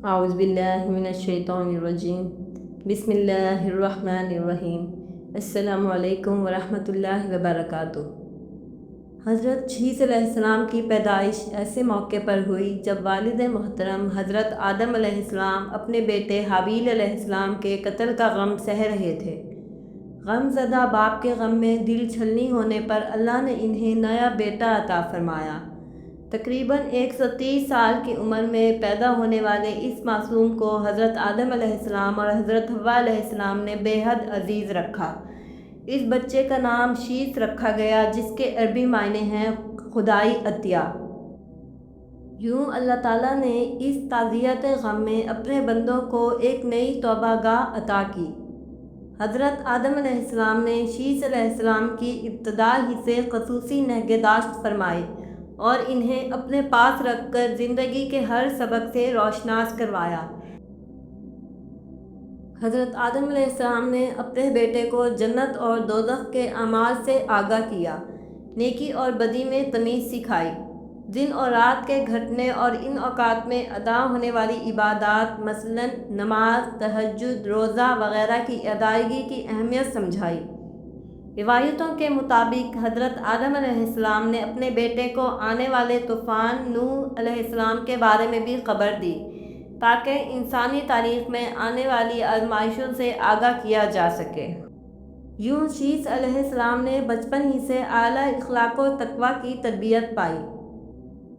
اعوذ باللہ من الشیطان الرجیم بسم اللہ الرحمن الرحیم السلام علیکم ورحمۃ اللہ وبرکاتہ۔ حضرت شیس علیہ السلام کی پیدائش ایسے موقع پر ہوئی جب والد محترم حضرت آدم علیہ السلام اپنے بیٹے حابیل علیہ السلام کے قتل کا غم سہ رہے تھے۔ غم زدہ باپ کے غم میں دل چھلنی ہونے پر اللہ نے انہیں نیا بیٹا عطا فرمایا۔ تقریباً 130 سال کی عمر میں پیدا ہونے والے اس معصوم کو حضرت آدم علیہ السلام اور حضرت حوا علیہ السلام نے بے حد عزیز رکھا۔ اس بچے کا نام شیس رکھا گیا، جس کے عربی معنی ہیں خدائی عطیہ۔ یوں اللہ تعالیٰ نے اس تعزیت غم میں اپنے بندوں کو ایک نئی توبہ گاہ عطا کی۔ حضرت آدم علیہ السلام نے شیس علیہ السلام کی ابتدا ہی سے خصوصی نگہداشت فرمائی اور انہیں اپنے پاس رکھ کر زندگی کے ہر سبق سے روشناس کروایا۔ حضرت آدم علیہ السلام نے اپنے بیٹے کو جنت اور دوزخ کے اعمال سے آگاہ کیا، نیکی اور بدی میں تمیز سکھائی، دن اور رات کے گھٹنے اور ان اوقات میں ادا ہونے والی عبادات مثلاً نماز، تہجد، روزہ وغیرہ کی ادائیگی کی اہمیت سمجھائی۔ روایتوں کے مطابق حضرت آدم علیہ السلام نے اپنے بیٹے کو آنے والے طوفان نوح علیہ السلام کے بارے میں بھی خبر دی، تاکہ انسانی تاریخ میں آنے والی آزمائشوں سے آگاہ کیا جا سکے۔ یوں شیس علیہ السلام نے بچپن ہی سے اعلیٰ اخلاق و تقویٰ کی تربیت پائی۔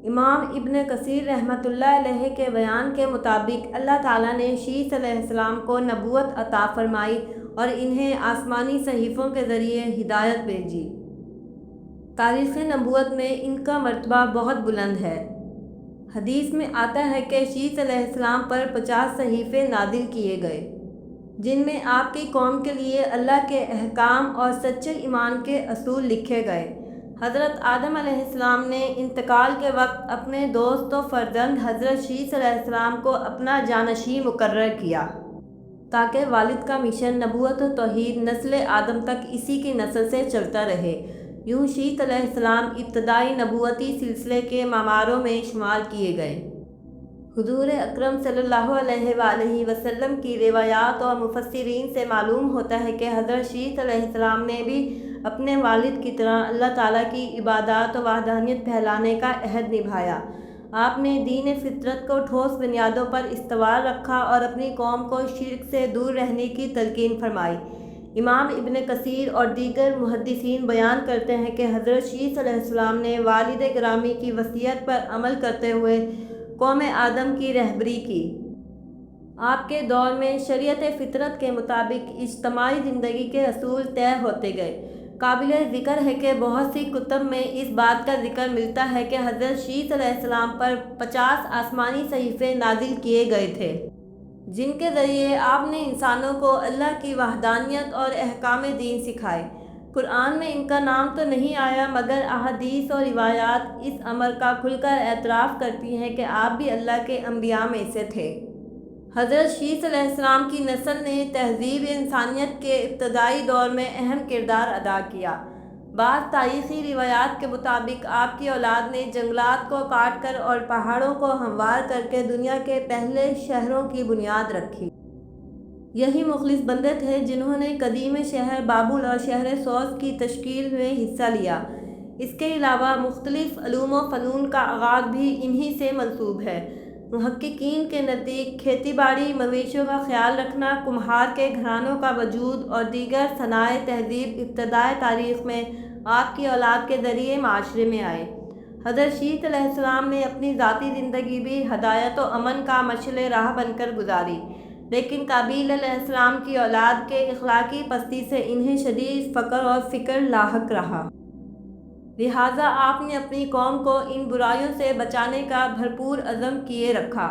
امام ابن کثیر رحمۃ اللہ علیہ کے بیان کے مطابق اللہ تعالیٰ نے شیس علیہ السلام کو نبوت عطا فرمائی اور انہیں آسمانی صحیفوں کے ذریعے ہدایت بھیجی۔ تاریخ نبوت میں ان کا مرتبہ بہت بلند ہے۔ حدیث میں آتا ہے کہ شیس علیہ السلام پر 50 صحیفے نازل کیے گئے، جن میں آپ کی قوم کے لیے اللہ کے احکام اور سچے ایمان کے اصول لکھے گئے۔ حضرت آدم علیہ السلام نے انتقال کے وقت اپنے دوست و فرزند حضرت شیس علیہ السلام کو اپنا جانشین مقرر کیا، تاکہ والد کا مشن نبوت و توحید نسل آدم تک اسی کی نسل سے چلتا رہے۔ یوں شیس علیہ السلام ابتدائی نبوتی سلسلے کے معماروں میں شمار کیے گئے۔ حضور اکرم صلی اللہ علیہ وآلہ وسلم کی روایات اور مفسرین سے معلوم ہوتا ہے کہ حضرت شیس علیہ السلام نے بھی اپنے والد کی طرح اللہ تعالیٰ کی عبادات و وحدانیت پھیلانے کا عہد نبھایا۔ آپ نے دین فطرت کو ٹھوس بنیادوں پر استوار رکھا اور اپنی قوم کو شرک سے دور رہنے کی تلقین فرمائی۔ امام ابن کثیر اور دیگر محدثین بیان کرتے ہیں کہ حضرت شیس علیہ السلام نے والد گرامی کی وصیت پر عمل کرتے ہوئے قوم آدم کی رہبری کی۔ آپ کے دور میں شریعت فطرت کے مطابق اجتماعی زندگی کے اصول طے ہوتے گئے۔ قابل ذکر ہے کہ بہت سی کتب میں اس بات کا ذکر ملتا ہے کہ حضرت شیس علیہ السلام پر 50 آسمانی صحیفے نازل کیے گئے تھے، جن کے ذریعے آپ نے انسانوں کو اللہ کی وحدانیت اور احکام دین سکھائے۔ قرآن میں ان کا نام تو نہیں آیا، مگر احادیث اور روایات اس امر کا کھل کر اعتراف کرتی ہیں کہ آپ بھی اللہ کے انبیاء میں سے تھے۔ حضرت شیس علیہ السلام کی نسل نے تہذیب انسانیت کے ابتدائی دور میں اہم کردار ادا کیا۔ بعض تاریخی روایات کے مطابق آپ کی اولاد نے جنگلات کو کاٹ کر اور پہاڑوں کو ہموار کر کے دنیا کے پہلے شہروں کی بنیاد رکھی۔ یہی مخلص بندے تھے جنہوں نے قدیم شہر بابل اور شہر سوس کی تشکیل میں حصہ لیا۔ اس کے علاوہ مختلف علوم و فنون کا آغاز بھی انہی سے منسوب ہے۔ محققین کے نزدیک کھیتی باڑی، مویشیوں کا خیال رکھنا، کمہار کے گھرانوں کا وجود اور دیگر صنائع تہذیب ابتدائی تاریخ میں آپ کی اولاد کے ذریعے معاشرے میں آئے۔ حضرت شیس علیہ السلام نے اپنی ذاتی زندگی بھی ہدایت و امن کا مشعل راہ بن کر گزاری، لیکن قابیل علیہ السلام کی اولاد کے اخلاقی پستی سے انہیں شدید فقر اور فکر لاحق رہا۔ لہٰذا آپ نے اپنی قوم کو ان برائیوں سے بچانے کا بھرپور عزم کیے رکھا۔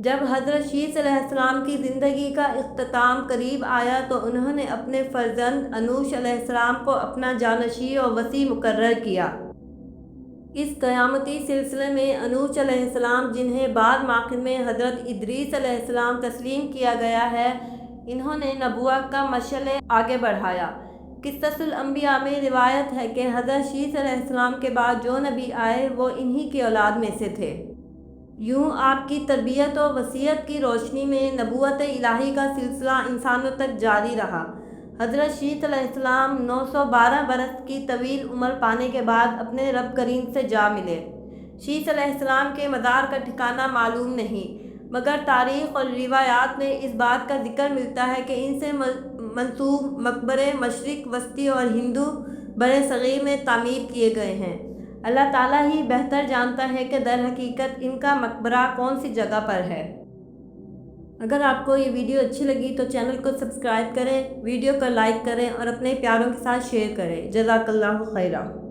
جب حضرت شیس علیہ السلام کی زندگی کا اختتام قریب آیا تو انہوں نے اپنے فرزند انوش علیہ السلام کو اپنا جانشین و وصی مقرر کیا۔ اس قیامتی سلسلے میں انوش علیہ السلام، جنہیں بعد مآخر میں حضرت ادریس علیہ السلام تسلیم کیا گیا ہے، انہوں نے نبوت کا مشعل آگے بڑھایا۔ قصص الانبیاء میں روایت ہے کہ حضرت شیس علیہ السلام کے بعد جو نبی آئے وہ انہی کی اولاد میں سے تھے۔ یوں آپ کی تربیت و وصیت کی روشنی میں نبوت الہی کا سلسلہ انسانوں تک جاری رہا۔ حضرت شیس علیہ السلام 912 برس کی طویل عمر پانے کے بعد اپنے رب کریم سے جا ملے۔ شیس علیہ السلام کے مزار کا ٹھکانہ معلوم نہیں، مگر تاریخ اور روایات میں اس بات کا ذکر ملتا ہے کہ ان سے منسوب مقبرے مشرق وسطی اور ہندو برِ صغیر میں تعمیر کیے گئے ہیں۔ اللہ تعالیٰ ہی بہتر جانتا ہے کہ در حقیقت ان کا مقبرہ کون سی جگہ پر ہے۔ اگر آپ کو یہ ویڈیو اچھی لگی تو چینل کو سبسکرائب کریں، ویڈیو کو لائک کریں اور اپنے پیاروں کے ساتھ شیئر کریں۔ جزاک اللہ خیرہ۔